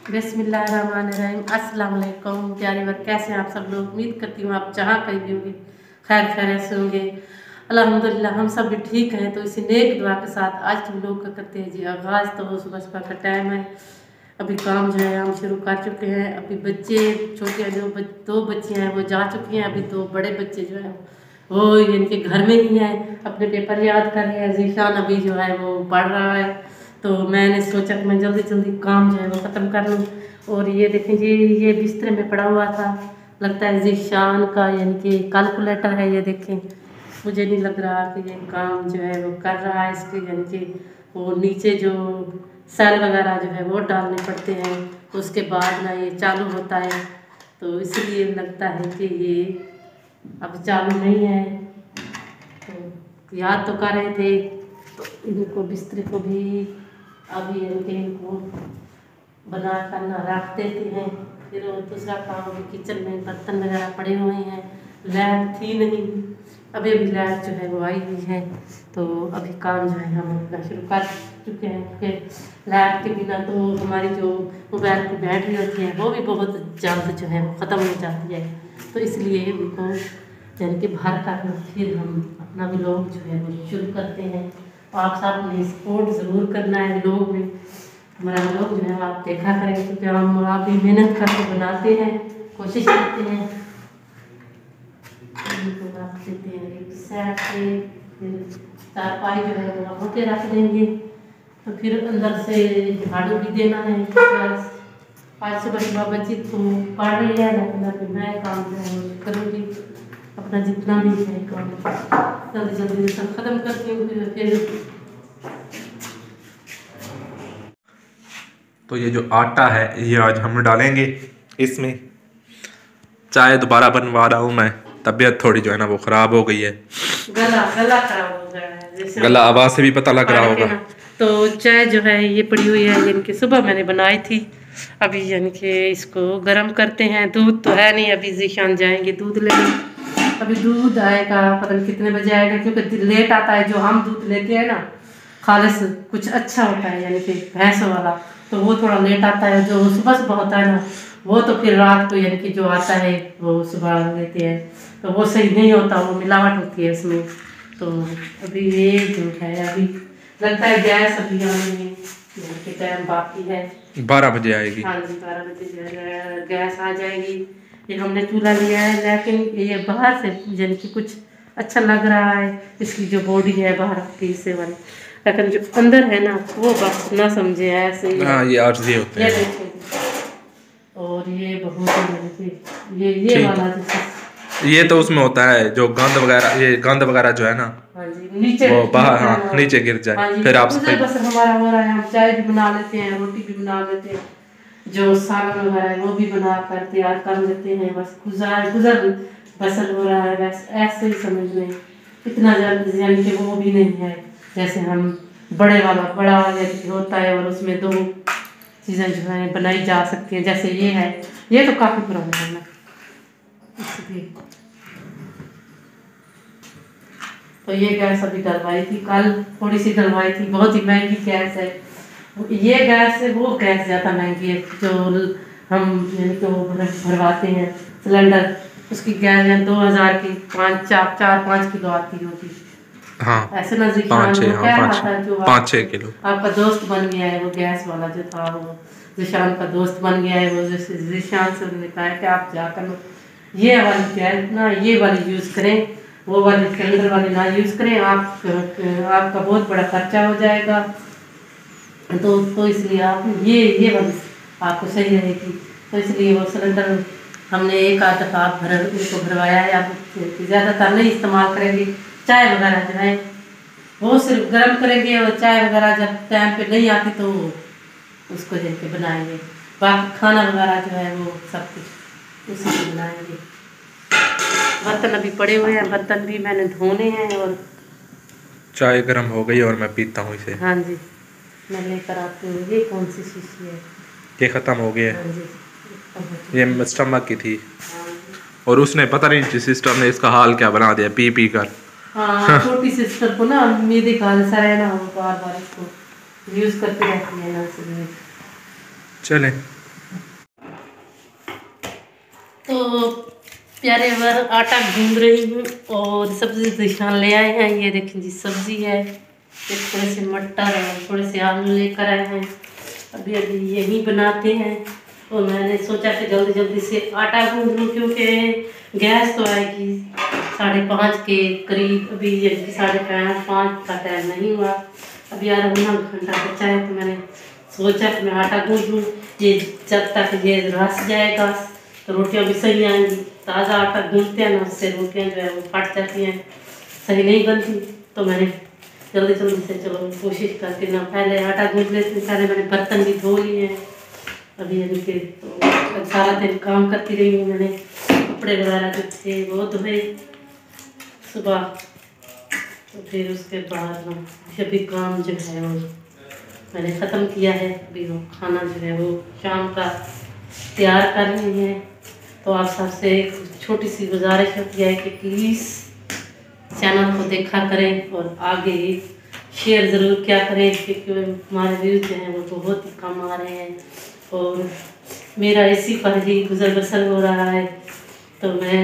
बिस्मिल्लाहिर्रहमानिर्रहीम। अस्सलाम वालेकुम प्यारे वर्ग, कैसे हैं आप सब लोग। उम्मीद करती हूँ आप जहाँ कहीं भी होंगे खैर खैरियत से होंगे। अल्हम्दुलिल्लाह हम सब भी ठीक हैं। तो इसी नेक दुआ के साथ आज तुम लोग का करते हैं जी आगाज़। तो सुबह का टाइम है, अभी काम जो है हम शुरू कर चुके हैं। अभी बच्चे छोटे हैं, जो दो बच्चियाँ हैं वो जा चुकी हैं। अभी दो बड़े बच्चे जो हैं वो इनके घर में ही हैं, अपने पेपर याद कर रहे हैं। जीशान अभी जो है वो पढ़ रहा है, तो मैंने सोचा कि मैं जल्दी जल्दी काम जो है वो ख़त्म कर लूँ। और ये देखें जी, ये बिस्तर में पड़ा हुआ था, लगता है जीशान का यानी कि कैलकुलेटर है। ये देखें, मुझे नहीं लग रहा कि ये काम जो है वो कर रहा है इसके, यानी कि वो नीचे जो सेल वगैरह जो है वो डालने पड़ते हैं, तो उसके बाद ना ये चालू होता है। तो इसलिए लगता है कि ये अब चालू नहीं है। तो याद तो कर रहे थे, तो इनको बिस्तर को भी अभी इनको बना कर ना रख देते हैं। फिर दूसरा काम भी, किचन में बर्तन वगैरह पड़े हुए हैं। लाइट थी नहीं, अभी लाइट जो है वो आई हुई है, तो अभी काम जो है हम अपना शुरू कर चुके हैं। क्योंकि लाइट के बिना तो हमारी जो मोबाइल की बैटरी होती है वो भी बहुत जल्द जो है वो ख़त्म हो जाती है। तो इसलिए उनको यानी कि बाहर कर फिर हम अपना व्लॉग जो है वो शुरू करते हैं। आप सब ने सपोर्ट ज़रूर करना है। व्लॉग में हमारा व्लॉग जो है आप देखा करें, क्योंकि हम आप भी मेहनत करके बनाते हैं, कोशिश करते हैं। रख देते हैं एक साइड पे, फिर चारपाई जो है वो होते रख देंगे। तो फिर अंदर से झाड़ू भी देना है। आज सुबह बच्ची तो पढ़ रही है, लेकिन मैं काम जो है वो करूँगी अपना जितना भी है काम जल्दी जल्दी सब ख़त्म करती हूँ। फिर तो ये जो आटा है ये आज हम डालेंगे इसमें। चाय दोबारा बनवा रहा हूँ मैं, तबीयत थोड़ी जो है ना वो ख़राब हो गई है। गला खराब हो गया है, गला आवाज़ से भी पता लग रहा होगा। तो चाय जो है ये पड़ी हुई है, यानी कि सुबह मैंने बनाई थी। अभी यानी कि इसको गर्म करते हैं। दूध तो है नहीं, अभी जीशान जाएंगे दूध लेने। अभी दूध आएगा, पता नहीं कितने बजे आएगा, क्योंकि लेट आता है। जो हम दूध लेते हैं ना खालिस कुछ अच्छा होता है, यानी कि भैंस वाला, तो वो थोड़ा लेट आता है। जो सुबह सुबह होता है ना वो तो फिर रात को यानी कि जो आता है वो सुबह लेते हैं, तो वो सही नहीं होता, वो मिलावट होती है इसमें। तो अभी ये जो है अभी लगता है गैस अभी आने के टाइम बाकी है। 12 बजे आएगी। हाँ जी, 12 बजे जो है गैस आ जाएगी। ये हमने चूल्हा लिया है, लेकिन ये बाहर से यानी कि कुछ अच्छा लग रहा है। इसकी जो बॉडी है बाहर की से वाली, लेकिन जो अंदर है ना वो बस ना समझे ऐसे ही। हाँ, ये आर्जी होते हैं। और ये बहुत ये वाला ये तो उसमें होता है जो गंद वगैरह, ये गंद वगैरह जो है ना हाँ जी नीचे वो बाहर, हाँ नीचे गिर जाए। हाँ जी, फिर आप बस हमारा हो रहा है। हम चाय भी बना लेते हैं, रोटी भी बना लेते हैं, जो सालन वगैरह है वो भी बना कर तैयार कर लेते हैं। बस गुजर बसर हो रहा है, बस ऐसे ही समझ लें। इतना यानी कि वो भी नहीं है जैसे हम बड़ा होता है और उसमें दो चीज़ें जो है बनाई जा सकती हैं। जैसे ये है, ये तो काफ़ी पुराना है इसलिए। तो ये गैस अभी डलवाई थी, कल थोड़ी सी डलवाई थी। बहुत ही महंगी गैस है ये गैस है, वो गैस ज़्यादा महंगी है जो हम यानी कि वो भरवाते हैं सिलेंडर। उसकी गैस 2000 की 4-5 किलो आती होगी। हाँ ऐसे ना 5-6 किलो। आपका दोस्त बन गया है वो गैस वाला जो था, वो जिशान का दोस्त बन गया है। वो जिशान से उन्होंने कहा है कि आप जाकर ये वाली गैस ना ये वाली यूज़ करें, वो वाली सिलेंडर वाली ना यूज़ करें। आपका बहुत बड़ा खर्चा हो जाएगा, तो इसलिए आप ये वाली आपको सही रहेगी। तो इसलिए वो सिलेंडर हमने एक आध दफ़ा उनको भरवाया है। आप ज़्यादातर नहीं इस्तेमाल करेंगे। चाय वगैरह जो है वो सिर्फ गर्म करेंगे, और चाय वगैरह जब टाइम पे नहीं आती तो उसको जैसे बनाएंगे। बाकी खाना वगैरह जो है वो सब कुछ उसी से बनाएंगे। बर्तन अभी पड़े हुए हैं, बर्तन भी मैंने धोने हैं। और चाय गर्म हो गई और मैं पीता हूँ इसे। हाँ जी, मैं लेकर आती हूँ। ये कौन सी शीशी है? ये ख़त्म हो गया है। हाँ जी, ये स्टमक की थी, और उसने पता नहीं सिस्टम ने इसका हाल क्या बना दिया पी कर। हाँ, छोटी सिस्टर को ना मेरे ख्याल से है ना, वो बार बार इसको यूज़ करती रहती है ना, इसलिए। चलें तो प्यारे बार आटा गूंद रही हूँ और सब्जी दिखान ले आए हैं। ये देखें जी सब्जी है, ये थोड़े से मटर और थोड़े से आलू लेकर आए हैं। अभी अभी यही बनाते हैं। और मैंने सोचा कि जल्दी जल्दी से आटा गूंद लूँ, क्योंकि गैस तो आएगी 5:30 के करीब। अभी ये 4:30-5 का टाइम नहीं हुआ, अभी आधा घंटा बचा है। तो मैंने सोचा कि मैं आटा गूंद लूँ, ये जब तक ये रस जाएगा तो रोटियां भी सही आएंगी। ताज़ा आटा गूंदते हैं ना, उससे रोटियां जो है वो फट जाती हैं, सही नहीं बनती। तो मैंने जल्दी जल्दी से चलो कोशिश करके ना पहले आटा गूंद लेती। पहले मैंने बर्तन भी धो लिए हैं अभी अभी के। तो सारा दिन काम करती रही हूँ, मैंने कपड़े वगैरह जो थे वो धोए सुबह। तो फिर उसके बाद अभी काम जो है वो मैंने ख़त्म किया है। अभी वो खाना जो है वो शाम का तैयार कर रहे हैं। तो आप सबसे एक छोटी सी गुजारिश होती है कि प्लीज़ चैनल को देखा करें और आगे शेयर ज़रूर किया करें, क्योंकि हमारे व्यूज़ जो हैं वो बहुत ही कम आ रहे हैं और मेरा इसी पर ही गुजर बसर हो रहा है। तो मैं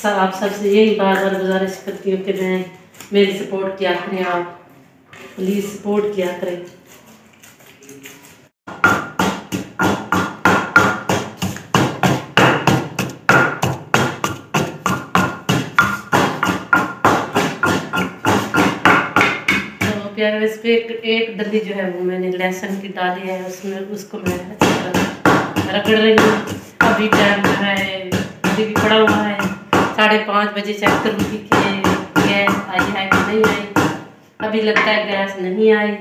आप सबसे यही बार बार गुजारिश करती हूँ कि मैं मेरी सपोर्ट किया करें, आप प्लीज़ सपोर्ट किया करें। प्यारे इस पे एक डली जो है वो मैंने लहसुन की डाली है, उसमें उसको मैं अच्छी तरह रगड़ रही हूँ। अभी टाइम जो है अभी भी पड़ा हुआ है, 5:30 बजे चेक करूँगी कि गैस आई है कि नहीं आई। अभी लगता है गैस नहीं आई,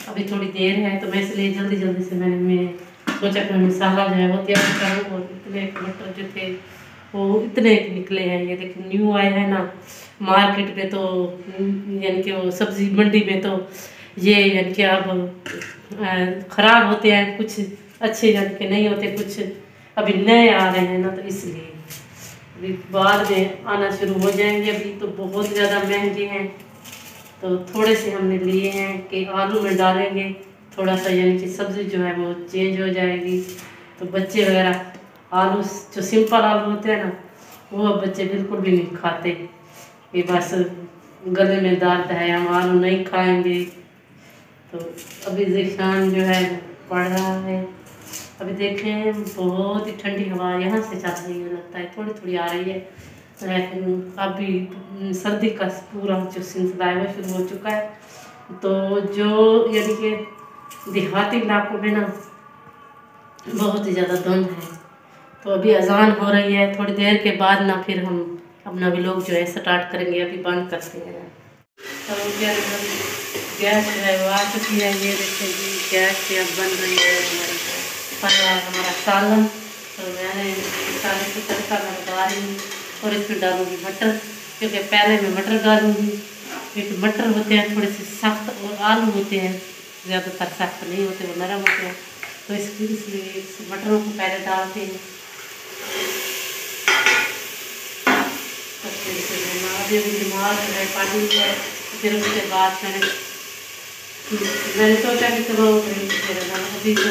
अभी थोड़ी देर है। तो मैं इसलिए जल्दी जल्दी से मैं सोचा कि मसाला जो है वो तैयार करूँ। और इतने मटर जो थे वो इतने निकले हैं, ये देखिए न्यू आए हैं ना मार्केट में। तो यानी कि वो सब्ज़ी मंडी में तो ये यानी कि अब ख़राब होते हैं, कुछ अच्छे यानी कि नहीं होते, कुछ अभी नए आ रहे हैं ना, तो इसलिए अभी बाद में आना शुरू हो जाएंगे। अभी तो बहुत ज़्यादा महंगे हैं। तो थोड़े से हमने लिए हैं कि आलू में डालेंगे, थोड़ा सा यानी कि सब्ज़ी जो है वो चेंज हो जाएगी। तो बच्चे वगैरह आलू जो सिंपल आलू होते हैं ना, वो अब बच्चे बिल्कुल भी नहीं खाते। ये बस गले में दर्द है, हम आलू नहीं खाएंगे। तो अभी ज़िशान जो है पड़ रहा है। अभी देखें बहुत ही ठंडी हवा यहाँ से चल रही है, लगता है थोड़ी थोड़ी आ रही है, लेकिन अभी सर्दी का पूरा जो सिलसिला है वो शुरू हो चुका है। तो जो यानी कि देहाती इलाकों में ना बहुत ही ज़्यादा धुंध है। तो अभी अजान हो रही है, थोड़ी देर के बाद ना फिर हम अपना व्लॉग जो है स्टार्ट करेंगे। अभी बंद करते हैं। तो गैस जो है वो आ चुकी है, ये देखिए जी गैस पे अब बन रही है हमारा सालन। तो मैंने सालन की तड़का मैं लगा रही हूँ और इसमें डालूँगी मटर, क्योंकि पहले मैं मटर डालूँगी, क्योंकि मटर होते हैं थोड़े से सख्त और आलू होते हैं ज़्यादातर सख्त नहीं होते, वो नरम होते हैं। तो इसलिए मटरों को पहले डालते हैं। तो फिर दिमाग जो है पानी है। फिर उसके बाद मैंने सोचा कि चलो अभी तो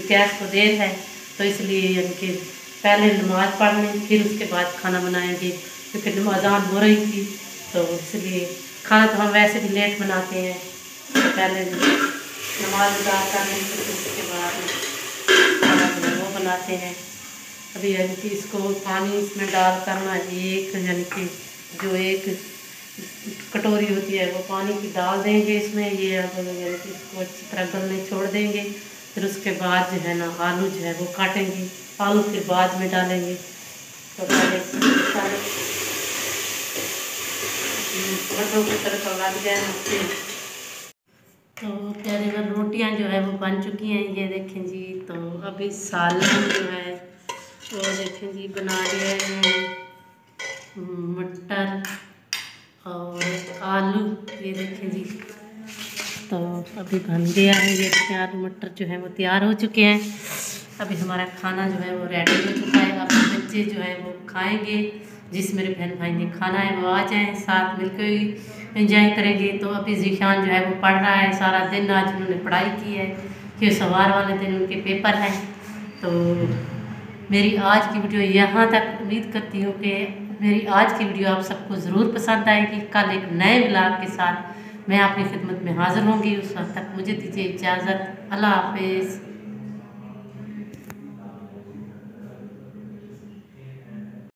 गैस को देर है, तो इसलिए यानी कि पहले नमाज़ पढ़ लें फिर उसके बाद खाना बनाएंगे, क्योंकि अज़ान हो रही थी। तो इसलिए खाना तो हम वैसे भी लेट बनाते हैं, तो पहले नमाज अदा कर लें फिर उसके बाद खाना वो बनाते हैं। अभी यानी कि इसको पानी इसमें डाल करना एक यानी कि जो एक कटोरी होती है वो पानी की डाल देंगे इसमें। ये अब यानी कि इसको अच्छी तरह गलने छोड़ देंगे। फिर उसके बाद जो है ना आलू जो है वो काटेंगे, आलू फिर बाद में डालेंगे। तो पहले मटरों की तड़का लग जाए। तो प्यारे घर रोटियां जो है वो बन चुकी हैं, ये देखें जी। तो अभी सालन जो है वो देखें जी बना रहे हैं मटर और आलू, ये देखें जी। तो अभी बन गया है, ये देखें आलू मटर जो है वो तैयार हो चुके हैं। अभी हमारा खाना जो है वो रेडी हो चुका है। अब बच्चे जो है वो खाएंगे, जिस मेरे बहन भाई ने खाना है वो आ जाएं, साथ मिलकर ही एंजॉय करेंगे। तो अभी ज़िशान जो है वो पढ़ रहा है सारा दिन, आज उन्होंने पढ़ाई की है कि सवार वाले दिन उनके पेपर हैं। तो मेरी आज की वीडियो यहाँ तक। उम्मीद करती हूँ कि मेरी आज की वीडियो आप सबको ज़रूर पसंद आएगी। कल एक नए ब्लॉग के साथ मैं आपकी खिदमत में हाजिर होंगी। उस वक्त तक मुझे दीजिए इजाज़त। अल्लाह हाफिज़।